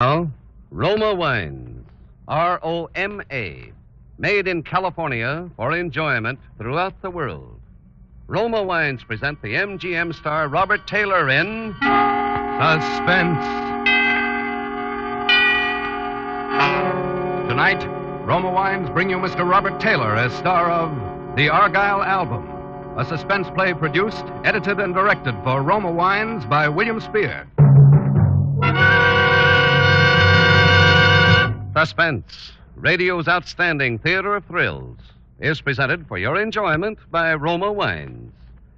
Now, Roma Wines, Roma, made in California for enjoyment throughout the world. Roma Wines present the MGM star Robert Taylor in Suspense. Tonight, Roma Wines bring you Mr. Robert Taylor as star of The Argyle Album, a suspense play produced, edited, and directed for Roma Wines by William Spear. Suspense, radio's outstanding theater of thrills, is presented for your enjoyment by Roma Wines.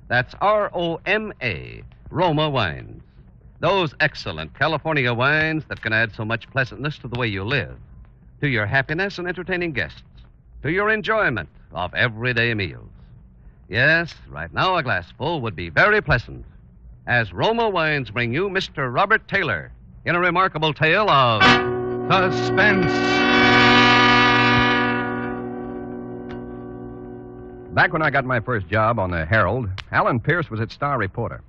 That's Roma, Roma Wines. Those excellent California wines that can add so much pleasantness to the way you live, to your happiness and entertaining guests, to your enjoyment of everyday meals. Yes, right now a glassful would be very pleasant, as Roma Wines bring you Mr. Robert Taylor in a remarkable tale of Suspense. Back when I got my first job on the Herald, Alan Pierce was its star reporter.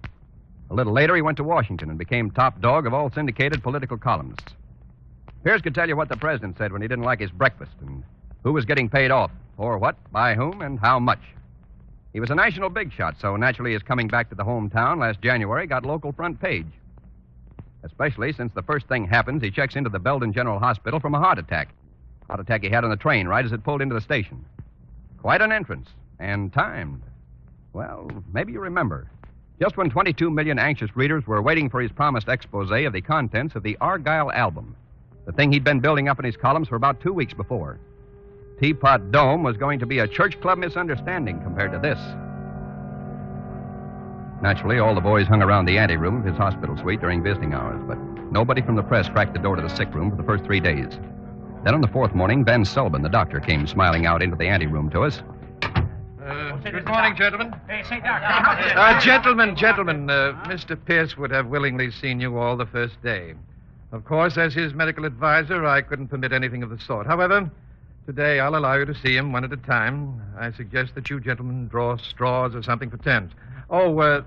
A little later, he went to Washington and became top dog of all syndicated political columnists. Pierce could tell you what the president said when he didn't like his breakfast and who was getting paid off, for what, by whom, and how much. He was a national big shot, so naturally his coming back to the hometown last January got local front page. Especially since the first thing happens, he checks into the Belden General Hospital from a heart attack. Heart attack he had on the train right as it pulled into the station. Quite an entrance, and timed. Well, maybe you remember. Just when 22 million anxious readers were waiting for his promised expose of the contents of the Argyle album, the thing he'd been building up in his columns for about 2 weeks before. Teapot Dome was going to be a church club misunderstanding compared to this. Naturally, all the boys hung around the anteroom of his hospital suite during visiting hours, but nobody from the press cracked the door to the sick room for the first 3 days. Then on the fourth morning, Ben Sullivan, the doctor, came smiling out into the anteroom to us. Good morning, gentlemen. Hey, say, Doc. Gentlemen, Mr. Pierce would have willingly seen you all the first day. Of course, as his medical advisor, I couldn't permit anything of the sort. However, today I'll allow you to see him one at a time. I suggest that you gentlemen draw straws or something for turns.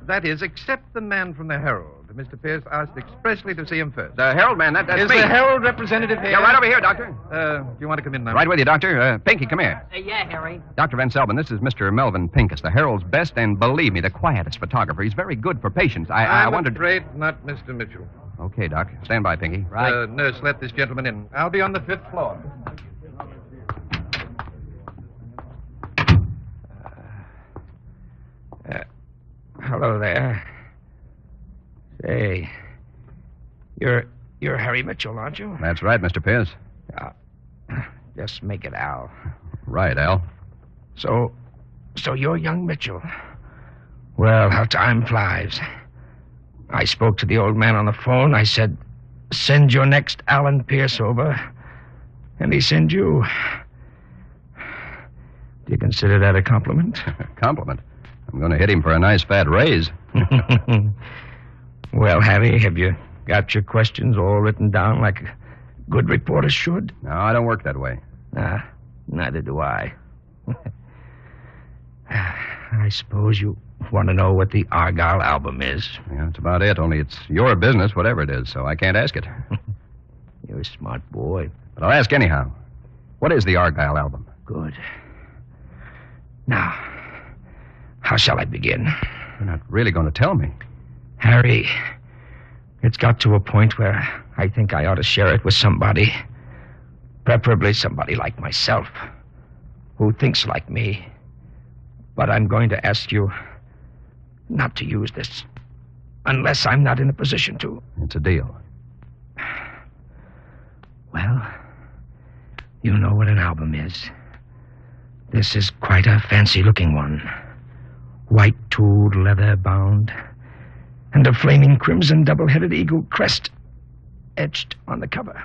That is, except the man from the Herald. Mr. Pierce asked expressly to see him first. The Herald man, that's Is me. the Herald representative here? Yeah, right over here, Doctor. Do you want to come in now? Right with you, Doctor. Pinky, come here. Yeah, Harry. Dr. Van Selben, this is Mr. Melvin Pincus, the Herald's best and, believe me, the quietest photographer. He's very good for patients. I I'm wondered... afraid not Mr. Mitchell. Okay, Doc. Stand by, Pinky. Right. Nurse, let this gentleman in. I'll be on the 5th floor. Hello there. Say, you're Harry Mitchell, aren't you? That's right, Mr. Pierce. Just make it Al. Right, Al. So you're young Mitchell. Well, how time flies. I spoke to the old man on the phone. I said, send your next Alan Pierce over. And he sent you. Do you consider that a compliment? Compliment. I'm going to hit him for a nice fat raise. Well, Harry, have you got your questions all written down like a good reporter should? No, I don't work that way. Neither do I. I suppose you want to know what the Argyle album is. Yeah, that's about it, only it's your business, whatever it is, so I can't ask it. You're a smart boy. But I'll ask anyhow. What is the Argyle album? Good. Now, how shall I begin? You're not really going to tell me. Harry, it's got to a point where I think I ought to share it with somebody. Preferably somebody like myself, who thinks like me. But I'm going to ask you not to use this unless I'm not in a position to. It's a deal. Well, you know what an album is. This is quite a fancy-looking one. White-tooled leather bound, and a flaming crimson double-headed eagle crest etched on the cover.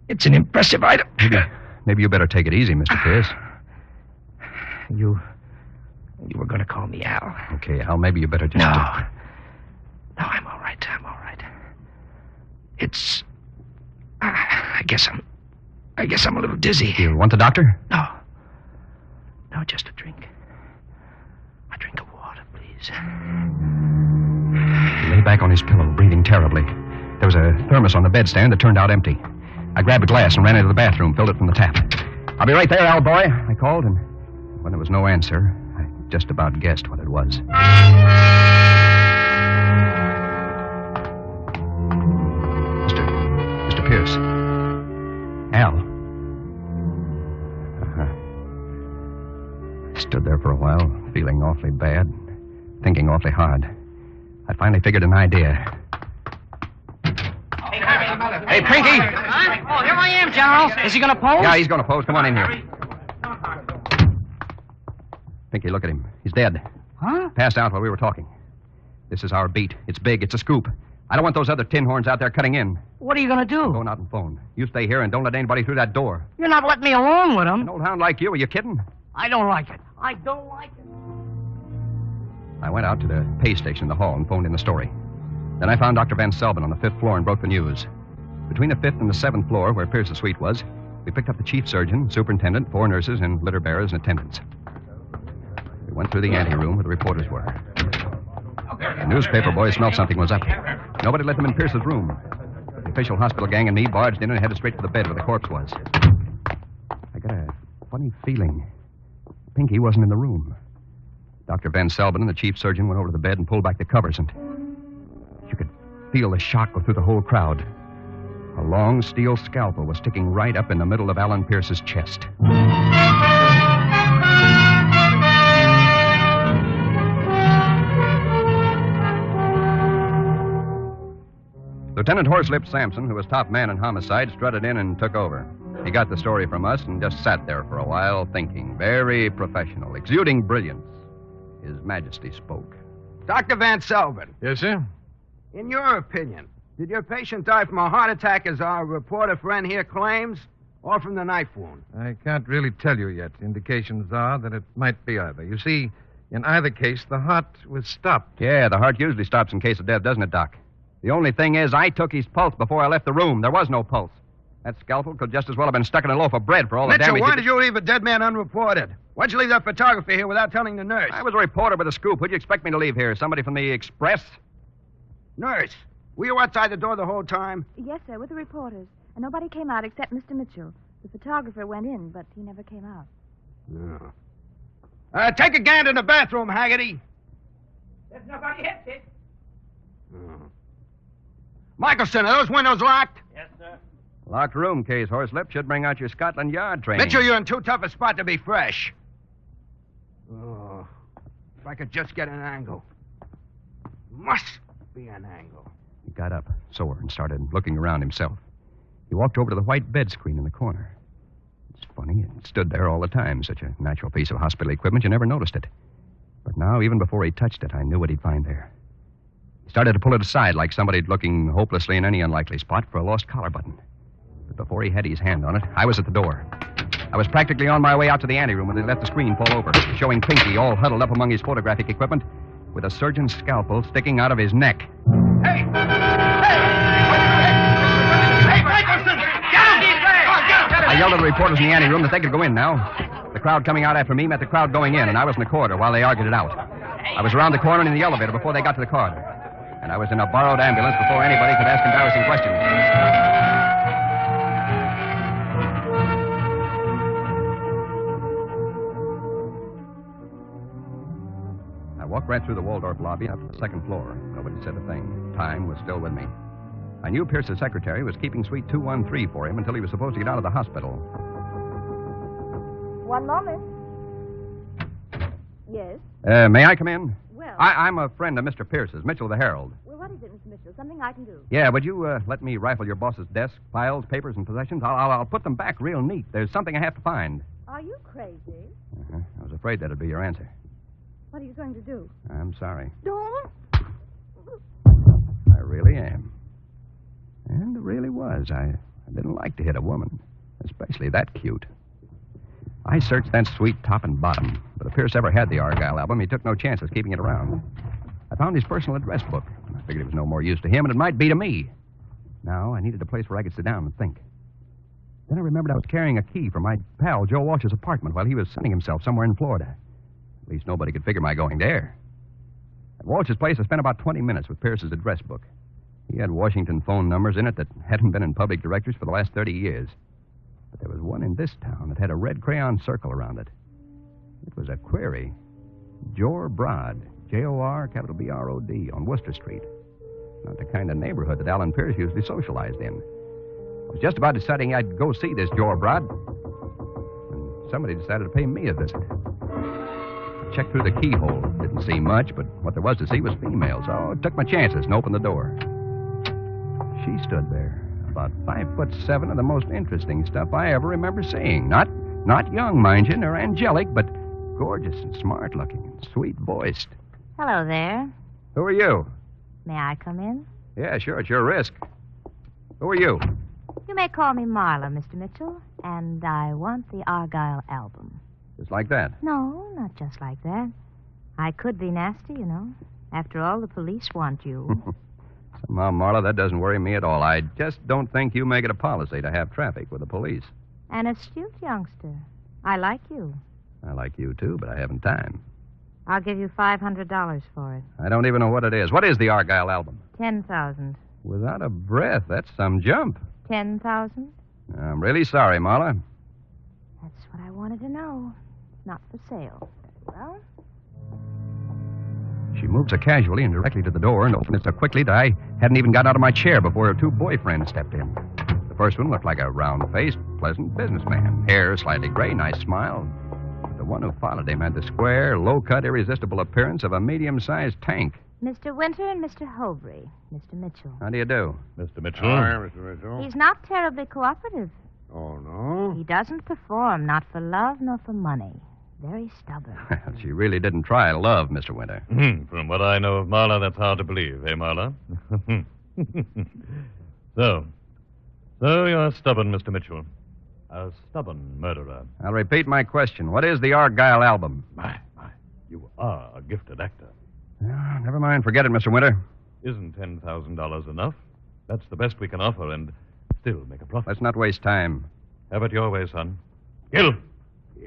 It's an impressive item. Maybe you better take it easy, Mr. Pierce. You were going to call me Al. Okay, Al, maybe you better just... No, I'm all right. It's... I guess I'm a little dizzy. You want the doctor? No, just a drink. A drink of water, please. He lay back on his pillow, breathing terribly. There was a thermos on the bedstand that turned out empty. I grabbed a glass and ran into the bathroom, filled it from the tap. "I'll be right there, Al boy," I called, and when there was no answer, I just about guessed what it was. Mr. Pierce. Al. I stood there for a while, feeling awfully bad, thinking awfully hard. I finally figured an idea. Hey, Pinky! Huh? Oh, here I am, General. Is he going to pose? Yeah, he's going to pose. Come on in here. Pinky, look at him. He's dead. Huh? Passed out while we were talking. This is our beat. It's big. It's a scoop. I don't want those other tin horns out there cutting in. What are you going to do? Going out and phone. You stay here and don't let anybody through that door. You're not letting me along with him. An old hound like you, are you kidding? I don't like it. I don't like it. I went out to the pay station in the hall and phoned in the story. Then I found Dr. Van Selvin on the 5th floor and broke the news. Between the 5th and the 7th floor, where Pierce's suite was, we picked up the chief surgeon, superintendent, 4 nurses, and litter bearers and attendants. We went through the anteroom where the reporters were. The newspaper boys smelled something was up. Nobody let them in Pierce's room. The official hospital gang and me barged in and headed straight to the bed where the corpse was. I got a funny feeling. Pinky wasn't in the room. Dr. Van Selvin and the chief surgeon went over to the bed and pulled back the covers, and you could feel the shock go through the whole crowd. A long steel scalpel was sticking right up in the middle of Alan Pierce's chest. Lieutenant Horselip Sampson, who was top man in homicide, strutted in and took over. He got the story from us and just sat there for a while thinking. Very professional, exuding brilliance. His Majesty spoke. Dr. Van Selvin, Yes, sir? in your opinion, did your patient die from a heart attack as our reporter friend here claims, or from the knife wound? I can't really tell you yet. Indications are that it might be either. You see, in either case, the heart was stopped. Yeah, the heart usually stops in case of death, doesn't it, Doc? The only thing is, I took his pulse before I left the room. There was no pulse. That scalpel could just as well have been stuck in a loaf of bread for all the Mitchell, damage. why did you leave a dead man unreported? Why'd you leave that photographer here without telling the nurse? I was a reporter with a scoop. Who'd you expect me to leave here? Somebody from the Express? Nurse, were you outside the door the whole time? Yes, sir, with the reporters. And nobody came out except Mr. Mitchell. The photographer went in, but he never came out. No. Take a gander in the bathroom, Haggerty. There's nobody here, kid. Michelson, are those windows locked? Yes, sir. Locked room case, Horselip. Should bring out your Scotland Yard training. Mitchell, you're in too tough a spot to be fresh. Oh, if I could just get an angle. Must be an angle. He got up, sore, and started looking around himself. He walked over to the white bed screen in the corner. It's funny, it stood there all the time. Such a natural piece of hospital equipment, you never noticed it. But now, even before he touched it, I knew what he'd find there. He started to pull it aside like somebody looking hopelessly in any unlikely spot for a lost collar button. But before he had his hand on it, I was at the door. I was practically on my way out to the anteroom when they let the screen fall over, showing Pinky all huddled up among his photographic equipment with a surgeon's scalpel sticking out of his neck. Hey! Hey, Michelson! Get him! I yelled at the reporters in the anteroom that they could go in now. The crowd coming out after me met the crowd going in, and I was in the corridor while they argued it out. I was around the corner and in the elevator before they got to the corridor. And I was in a borrowed ambulance before anybody could ask embarrassing questions. I walked right through the Waldorf lobby up to the 2nd floor. Nobody said a thing. Time was still with me. I knew Pierce's secretary was keeping suite 213 for him until he was supposed to get out of the hospital. One moment. Yes? May I come in? Well, I'm a friend of Mr. Pierce's, Mitchell of the Herald. well, what is it, Mr. Mitchell? Something I can do? Yeah, would you let me rifle your boss's desk, files, papers, and possessions? I'll put them back real neat. There's something I have to find. Are you crazy? I was afraid that'd be your answer. What are you going to do? I'm sorry. Don't. I really am. And it really was. I didn't like to hit a woman, especially that cute. I searched that suite top and bottom, but if Pierce ever had the Argyle album, he took no chances keeping it around. I found his personal address book. I figured it was no more use to him, and it might be to me. Now, I needed a place where I could sit down and think. Then I remembered I was carrying a key from my pal Joe Walsh's apartment while he was sunning himself somewhere in Florida. At least nobody could figure my going there. At Walsh's place, I spent about 20 minutes with Pierce's address book. He had Washington phone numbers in it that hadn't been in public directories for the last 30 years. But there was one in this town that had a red crayon circle around it. It was a query. Jor Brod, Jor, capital B-R-O-D, on Worcester Street. Not the kind of neighborhood that Alan Pierce usually socialized in. I was just about deciding I'd go see this Jor Brod when somebody decided to pay me a visit. I checked through the keyhole. Didn't see much, but what there was to see was female, so I took my chances and opened the door. She stood there, about 5'7" of the most interesting stuff I ever remember seeing. Not young, mind you, nor angelic, but gorgeous and smart-looking and sweet-voiced. Hello there. Who are you? May I come in? Yeah, sure, it's your risk. Who are you? You may call me Marla, Mr. Mitchell, and I want the Argyle album. Just like that? No, not just like that. I could be nasty, you know. After all, the police want you. Somehow, Marla, that doesn't worry me at all. I just don't think you make it a policy to have traffic with the police. An astute youngster. I like you. I like you, too, but I haven't time. I'll give you $500 for it. I don't even know what it is. What is the Argyle album? 10,000. Without a breath, that's some jump. 10,000? I'm really sorry, Marla. That's what I wanted to know. It's not for sale. Very well. She moved so casually and directly to the door and opened it so quickly that I hadn't even got out of my chair before her two boyfriends stepped in. The first one looked like a round-faced, pleasant businessman. Hair slightly gray, nice smile. But the one who followed him had the square, low-cut, irresistible appearance of a medium-sized tank. Mr. Winter and Mr. Hovry. Mr. Mitchell. How do you do? Mr. Mitchell. Hi, Mr. Mitchell. He's not terribly cooperative. Oh, no? He doesn't perform, not for love nor for money. Very stubborn. Well, she really didn't try love, Mr. Winter. From what I know of Marla, that's hard to believe, eh, Marla? So you're stubborn, Mr. Mitchell. A stubborn murderer. I'll repeat my question. What is the Argyle album? My. You are a gifted actor. Oh, never mind. Forget it, Mr. Winter. Isn't $10,000 enough? That's the best we can offer and still make a profit. Let's not waste time. Have it your way, son. Gil! The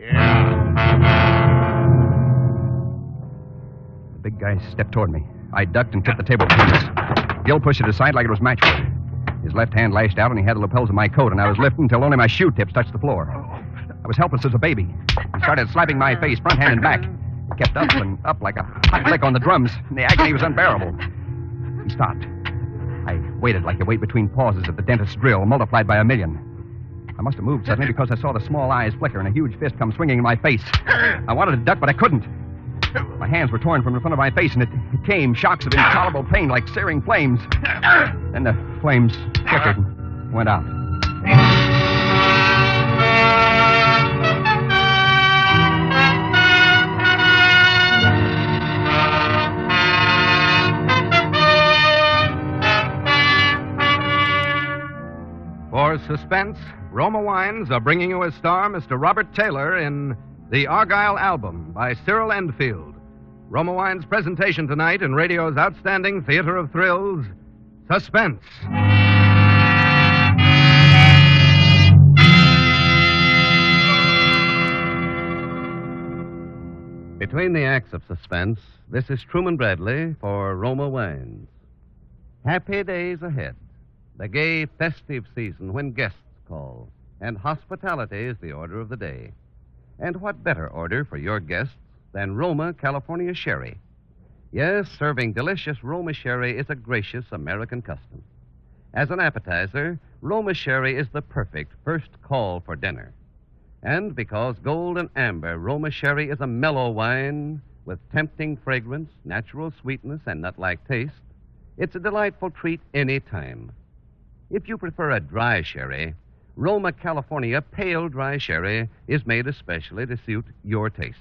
big guy stepped toward me. I ducked and tipped the table between us. Gil pushed it aside like it was matchwood. His left hand lashed out, and he had the lapels of my coat, and I was lifting until only my shoe tips touched the floor. I was helpless as a baby. He started slapping my face, front hand and back. It kept up and up like a hot lick on the drums, and the agony was unbearable. He stopped. I waited like you wait between pauses at the dentist's drill, multiplied by 1,000,000. I must have moved suddenly because I saw the small eyes flicker and a huge fist come swinging in my face. I wanted to duck, but I couldn't. My hands were torn from the front of my face, and it came, shocks of intolerable pain like searing flames. Then the flames flickered and went out. For suspense, Roma Wines are bringing you as star Mr. Robert Taylor in The Argyle Album by Cyril Endfield. Roma Wines' presentation tonight in radio's outstanding theater of thrills, Suspense. Between the acts of suspense, this is Truman Bradley for Roma Wines. Happy days ahead. The gay, festive season when guests call, and hospitality is the order of the day. And what better order for your guests than Roma California Sherry? Yes, serving delicious Roma Sherry is a gracious American custom. As an appetizer, Roma Sherry is the perfect first call for dinner. And because Gold and Amber Roma Sherry is a mellow wine with tempting fragrance, natural sweetness, and nut-like taste, it's a delightful treat any time. If you prefer a dry sherry, Roma California Pale Dry Sherry is made especially to suit your taste.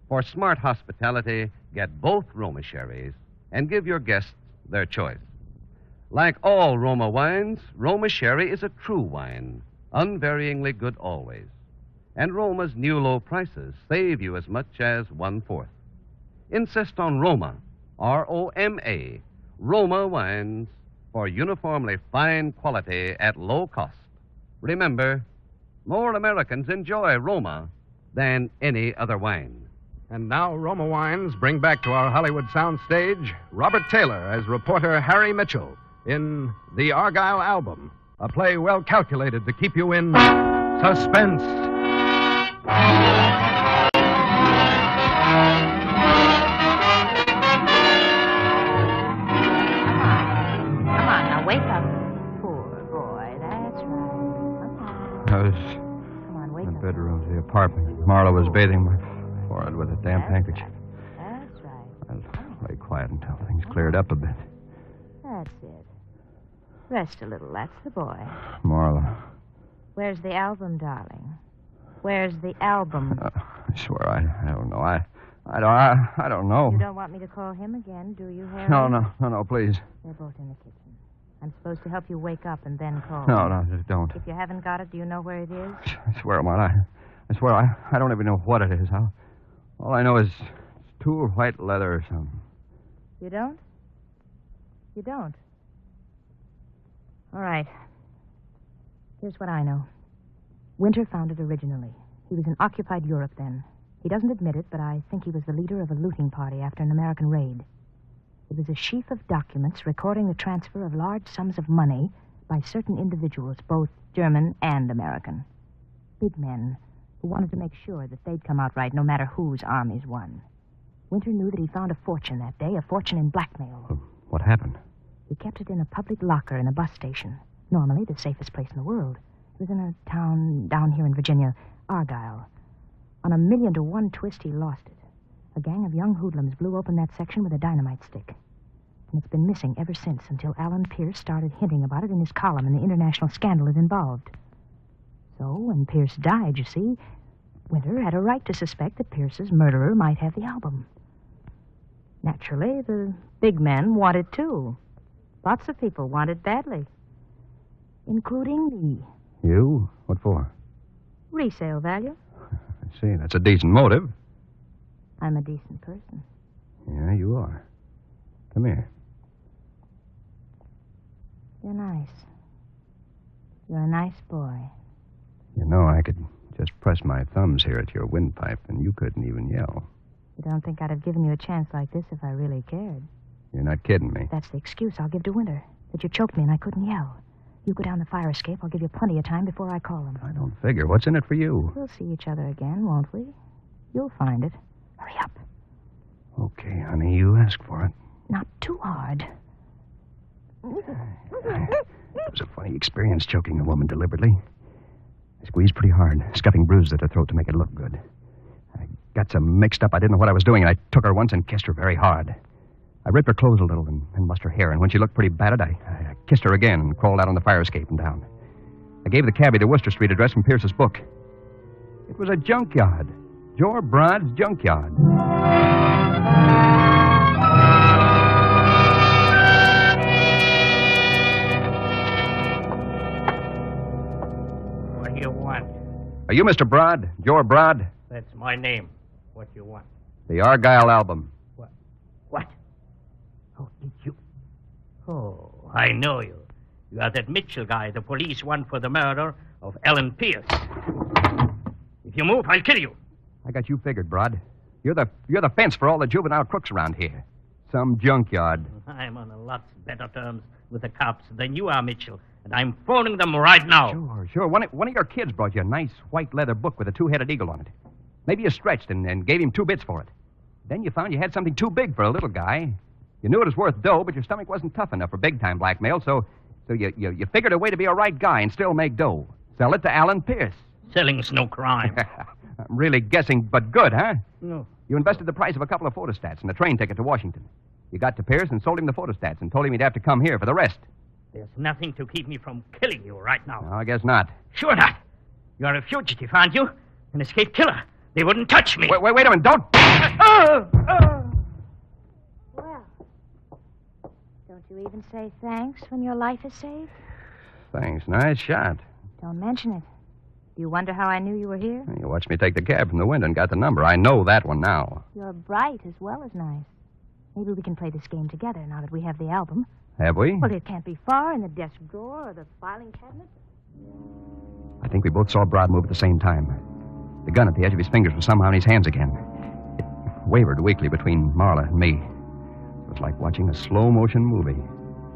For smart hospitality, get both Roma Sherries and give your guests their choice. Like all Roma wines, Roma Sherry is a true wine, unvaryingly good always. And Roma's new low prices save you as much as 1/4. Insist on Roma, R-O-M-A, Roma wines, for uniformly fine quality at low cost. Remember, more Americans enjoy Roma than any other wine. And now Roma Wines bring back to our Hollywood soundstage Robert Taylor as reporter Harry Mitchell in The Argyle Album, a play well calculated to keep you in suspense. Come on, now wake up. Poor boy, that's right. I was Come on, wake in the up. bedroom of the apartment. Marla was bathing my forehead with a damp That's handkerchief. right. That's right. I'll lay quiet until things cleared up a bit. That's it. Rest a little, that's the boy. Marla, Where's the album, darling? Where's the album? I swear I don't know. I don't know. You don't want me to call him again, do you, Harry? No, please. They're both in the kitchen. I'm supposed to help you wake up and then call. No, just don't. If you haven't got it, do you know where it is? I swear, Marla, I swear I don't even know what it is. All I know is it's tool white leather or something. You don't? You don't? All right. Here's what I know. Winter found it originally. He was in occupied Europe then. He doesn't admit it, but I think he was the leader of a looting party after an American raid. It was a sheaf of documents recording the transfer of large sums of money by certain individuals, both German and American. Big men who wanted to make sure that they'd come out right no matter whose armies won. Winter knew that he found a fortune that day, a fortune in blackmail. What happened? He kept it in a public locker in a bus station. Normally the safest place in the world. It was in a town down here in Virginia, Argyle. On a 1,000,000-to-1 twist, he lost it. A gang of young hoodlums blew open that section with a dynamite stick. And it's been missing ever since, until Alan Pierce started hinting about it in his column in the international scandal it involved. So, when Pierce died, you see, Winter had a right to suspect that Pierce's murderer might have the album. Naturally, the big men want it, too. Lots of people want it badly. Including me. You? What for? Resale value. I see. That's a decent motive. I'm a decent person. Yeah, you are. Come here. You're nice. You're a nice boy. You know, I could just press my thumbs here at your windpipe, and you couldn't even yell. You don't think I'd have given you a chance like this if I really cared? You're not kidding me. That's the excuse I'll give to Winter. That you choked me and I couldn't yell. You go down the fire escape. I'll give you plenty of time before I call him. I don't figure. What's in it for you? We'll see each other again, won't we? You'll find it. Hurry up. Okay, honey, you asked for it. Not too hard. It was a funny experience choking a woman deliberately. I squeezed pretty hard, scuffing bruises at her throat to make it look good. I got so mixed up I didn't know what I was doing, and I took her once and kissed her very hard. I ripped her clothes a little and mussed her hair, and when she looked pretty battered, I kissed her again and crawled out on the fire escape and down. I gave the cabbie the Worcester Street address from Pierce's book. It was a junkyard. Jor Brod's junkyard. What do you want? Are you Mr. Brod? Jor Brod? That's my name. What do you want? The Argyle album. What? Oh, did you? Oh, I know you. You are that Mitchell guy the police want for the murder of Alan Pierce. If you move, I'll kill you. I got you figured, Brod. You're the fence for all the juvenile crooks around here. Some junkyard. I'm on a lot better terms with the cops than you are, Mitchell, and I'm phoning them right now. Sure. One of your kids brought you a nice white leather book with a two-headed eagle on it. Maybe you stretched and gave him 2 bits for it. Then you found you had something too big for a little guy. You knew it was worth dough, but your stomach wasn't tough enough for big-time blackmail, so you figured a way to be a right guy and still make dough. Sell it to Alan Pierce. Selling's no crime. I'm really guessing, but good, huh? No. You invested the price of a couple of photostats and a train ticket to Washington. You got to Pierce and sold him the photostats and told him he'd have to come here for the rest. There's nothing to keep me from killing you right now. No, I guess not. Sure not. You're a fugitive, aren't you? An escaped killer. They wouldn't touch me. Wait a minute. Don't. Well, don't you even say thanks when your life is saved? Thanks. Nice shot. Don't mention it. Do you wonder how I knew you were here? You watched me take the cab from the window and got the number. I know that one now. You're bright as well as nice. Maybe we can play this game together now that we have the album. Have we? Well, it can't be far in the desk drawer or the filing cabinet. I think we both saw Brod move at the same time. The gun at the edge of his fingers was somehow in his hands again. It wavered weakly between Marla and me. It was like watching a slow-motion movie.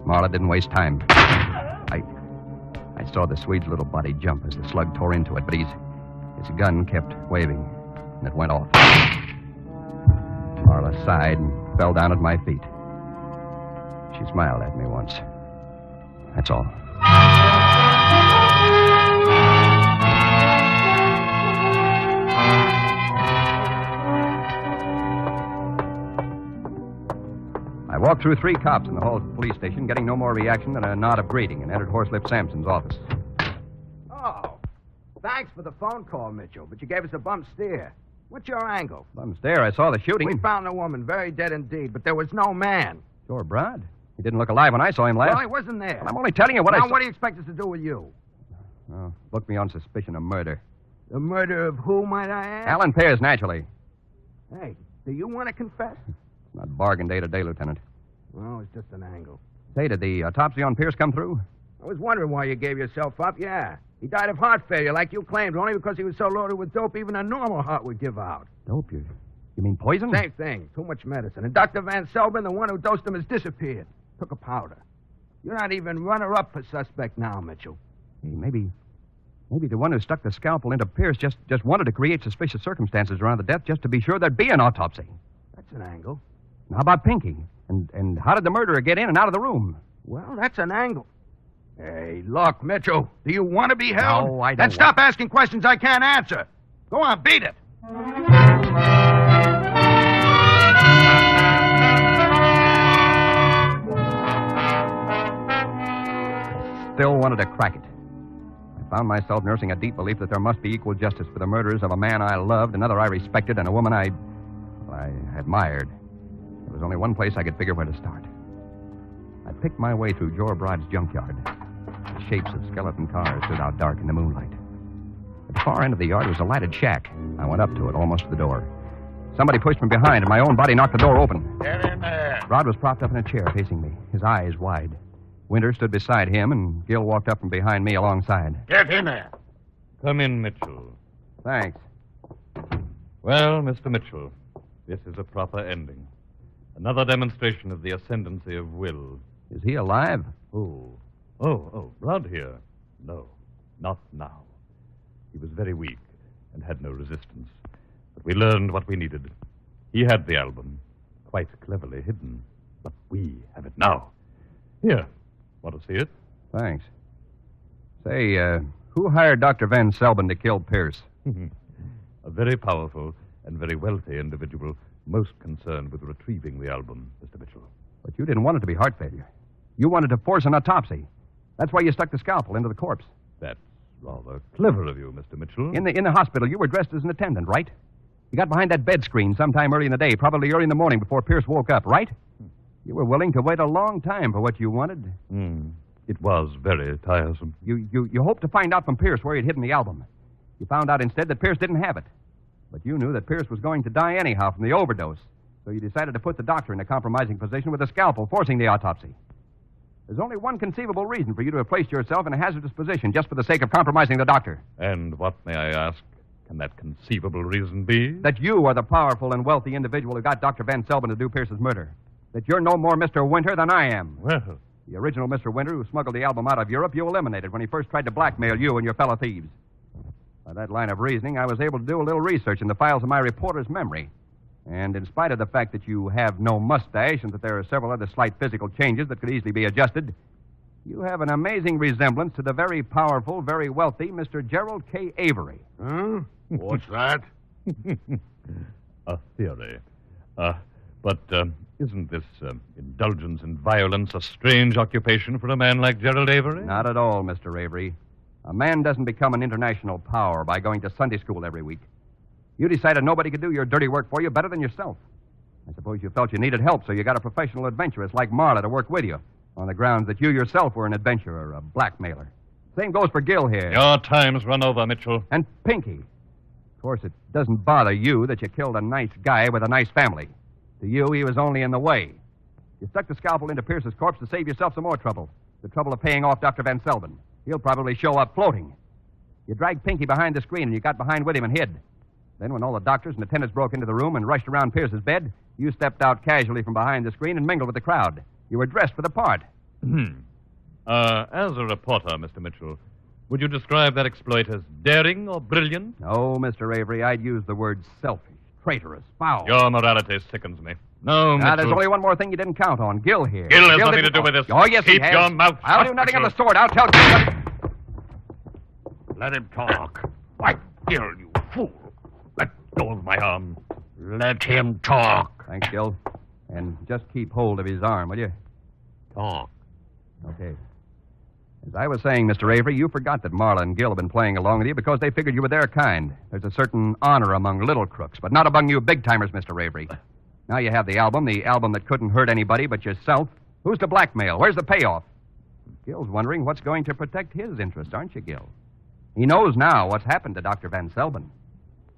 Marla didn't waste time. I saw the Swede's little body jump as the slug tore into it, but his gun kept waving, and it went off. Marla sighed and fell down at my feet. She smiled at me once. That's all. I walked through 3 cops in the halls of the police station, getting no more reaction than a nod of greeting, and entered Horselip Sampson's office. Oh, thanks for the phone call, Mitchell, but you gave us a bum steer. What's your angle? Bum stare, I saw the shooting. We found the woman, very dead indeed, but there was no man. Sure, Brad. He didn't look alive when I saw him last. Well, he wasn't there. Well, I'm only telling you what I Now, saw. what do you expect us to do with you? Oh, booked me on suspicion of murder. The murder of who, might I ask? Alan Pearce, naturally. Hey, do you want to confess? It's not bargain day today, Lieutenant. Well, it's just an angle. Say, did the autopsy on Pearce come through? I was wondering why you gave yourself up, yeah. He died of heart failure, like you claimed, only because he was so loaded with dope even a normal heart would give out. Dope? You mean poison? Same thing. Too much medicine. And Dr. Van Selbin, the one who dosed him, has disappeared. Took a powder. You're not even runner-up for suspect now, Mitchell. Hey, maybe the one who stuck the scalpel into Pearce just wanted to create suspicious circumstances around the death just to be sure there'd be an autopsy. That's an angle. How about Pinky? And how did the murderer get in and out of the room? Well, that's an angle. Hey, look, Mitchell, do you want to be held? No, I don't Then stop asking questions I can't answer. Go on, beat it. Still wanted to crack it. I found myself nursing a deep belief that there must be equal justice for the murders of a man I loved, another I respected, and a woman I admired. There was only one place I could figure where to start. I picked my way through Jor Broad's junkyard. The shapes of skeleton cars stood out dark in the moonlight. At the far end of the yard was a lighted shack. I went up to it, almost to the door. Somebody pushed from behind, and my own body knocked the door open. Get in there. Broad was propped up in a chair facing me, his eyes wide. Winter stood beside him, and Gil walked up from behind me alongside. Get in there. Come in, Mitchell. Thanks. Well, Mr. Mitchell, this is a proper ending. Another demonstration of the ascendancy of will. Is he alive? Oh, Blood here. No, not now. He was very weak and had no resistance. But we learned what we needed. He had the album, quite cleverly hidden. But we have it now. Here. Want to see it? Thanks. Say, who hired Dr. Van Selbin to kill Pearce? A very powerful and very wealthy individual, most concerned with retrieving the album, Mr. Mitchell. But you didn't want it to be heart failure. You wanted to force an autopsy. That's why you stuck the scalpel into the corpse. That's rather clever of you, Mr. Mitchell. In the hospital, you were dressed as an attendant, right? You got behind that bed screen sometime early in the day, probably early in the morning before Pearce woke up, right? You were willing to wait a long time for what you wanted. It was very tiresome. You hoped to find out from Pearce where he'd hidden the album. You found out instead that Pearce didn't have it. But you knew that Pearce was going to die anyhow from the overdose, so you decided to put the doctor in a compromising position with a scalpel, forcing the autopsy. There's only one conceivable reason for you to have placed yourself in a hazardous position just for the sake of compromising the doctor. And what, may I ask, can that conceivable reason be? That you are the powerful and wealthy individual who got Dr. Van Selbin to do Pearce's murder. That you're no more Mr. Winter than I am. Well, The original Mr. Winter who smuggled the album out of Europe, you eliminated when he first tried to blackmail you and your fellow thieves. By that line of reasoning, I was able to do a little research in the files of my reporter's memory. And in spite of the fact that you have no mustache and that there are several other slight physical changes that could easily be adjusted, you have an amazing resemblance to the very powerful, very wealthy Mr. Gerald K. Avery. Huh? What's that? A theory. But isn't this indulgence in violence a strange occupation for a man like Gerald Avery? Not at all, Mr. Avery. A man doesn't become an international power by going to Sunday school every week. You decided nobody could do your dirty work for you better than yourself. I suppose you felt you needed help, so you got a professional adventuress like Marla to work with you, on the grounds that you yourself were an adventurer, a blackmailer. Same goes for Gil here. Your time's run over, Mitchell. And Pinky. Of course, it doesn't bother you that you killed a nice guy with a nice family. To you, he was only in the way. You stuck the scalpel into Pearce's corpse to save yourself some more trouble. The trouble of paying off Dr. Van Selbin. He'll probably show up floating. You dragged Pinky behind the screen, and you got behind with him and hid. Then when all the doctors and attendants broke into the room and rushed around Pearce's bed, you stepped out casually from behind the screen and mingled with the crowd. You were dressed for the part. As a reporter, Mr. Mitchell, would you describe that exploit as daring or brilliant? No, Mr. Avery, I'd use the word selfish, traitorous, foul. Your morality sickens me. No, Now, Mitchell. there's only one more thing you didn't count on. Gil here. Gil has nothing didn't- to do with this. Oh, yes, Keep he has. your mouth I'll shut, do nothing of the Mitchell. sort. I'll tell Gil. Let him talk. Why, Gil, you fool. Let go of my arm. Let him talk. Thanks, Gil. And just keep hold of his arm, will you? Talk. Okay. As I was saying, Mr. Avery, you forgot that Marla and Gil have been playing along with you because they figured you were their kind. There's a certain honor among little crooks, but not among you big-timers, Mr. Avery. Now you have the album that couldn't hurt anybody but yourself. Who's to blackmail? Where's the payoff? Gil's wondering what's going to protect his interest, aren't you, Gil? He knows now what's happened to Dr. Van Selben.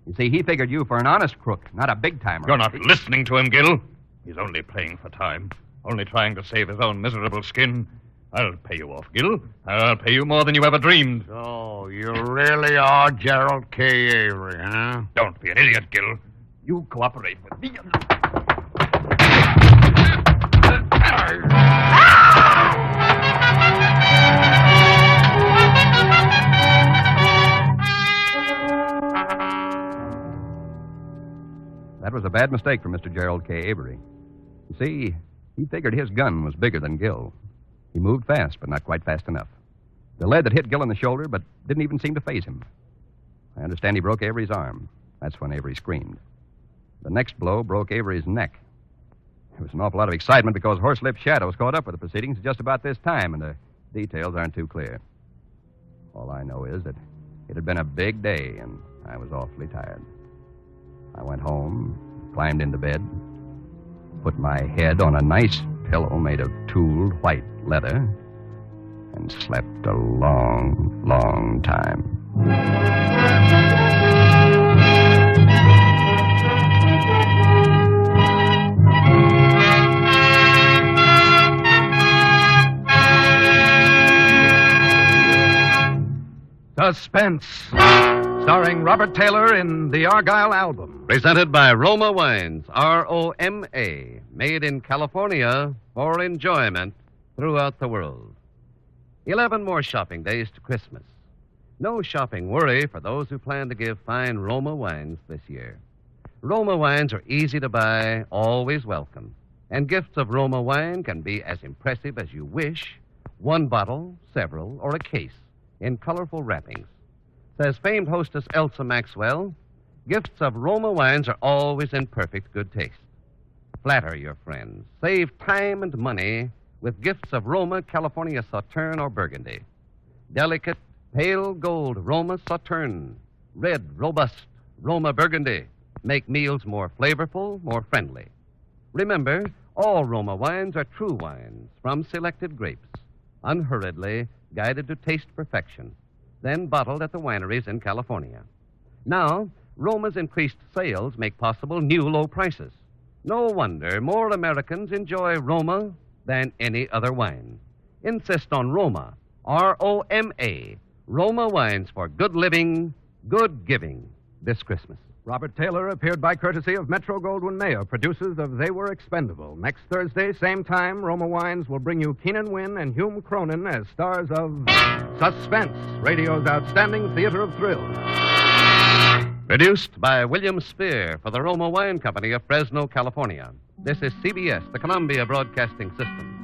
You see, he figured you for an honest crook, not a big-timer. You're not listening to him, Gil. He's only playing for time. Only trying to save his own miserable skin. I'll pay you off, Gil. I'll pay you more than you ever dreamed. Oh, you really are Gerald K. Avery, huh? Don't be an idiot, Gil. You cooperate with me. That was a bad mistake for Mr. Gerald K. Avery. You see, he figured his gun was bigger than Gil. He moved fast, but not quite fast enough. The lead that hit Gil in the shoulder, but didn't even seem to faze him. I understand he broke Avery's arm. That's when Avery screamed. The next blow broke Avery's neck. There was an awful lot of excitement because Horselip Shadows caught up with the proceedings just about this time, and the details aren't too clear. All I know is that it had been a big day, and I was awfully tired. I went home, climbed into bed, put my head on a nice pillow made of tooled white leather, and slept a long, long time. Suspense, starring Robert Taylor in the Argyle album. Presented by Roma Wines, R-O-M-A, made in California for enjoyment throughout the world. 11 more shopping days to Christmas. No shopping worry for those who plan to give fine Roma wines this year. Roma wines are easy to buy, always welcome. And gifts of Roma wine can be as impressive as you wish. One bottle, several, or a case in colorful wrappings. Says famed hostess Elsa Maxwell, gifts of Roma wines are always in perfect good taste. Flatter your friends. Save time and money with gifts of Roma California Sauterne or Burgundy. Delicate, pale gold Roma Sauterne. Red, robust Roma Burgundy. Make meals more flavorful, more friendly. Remember, all Roma wines are true wines from selected grapes, unhurriedly guided to taste perfection, then bottled at the wineries in California. Now, Roma's increased sales make possible new low prices. No wonder more Americans enjoy Roma than any other wine. Insist on Roma, R-O-M-A, Roma wines for good living, good giving this Christmas. Robert Taylor appeared by courtesy of Metro-Goldwyn-Mayer, producers of They Were Expendable. Next Thursday, same time, Roma Wines will bring you Keenan Wynn and Hume Cronin as stars of Suspense, radio's outstanding theater of thrills. Produced by William Spear for the Roma Wine Company of Fresno, California. This is CBS, the Columbia Broadcasting System.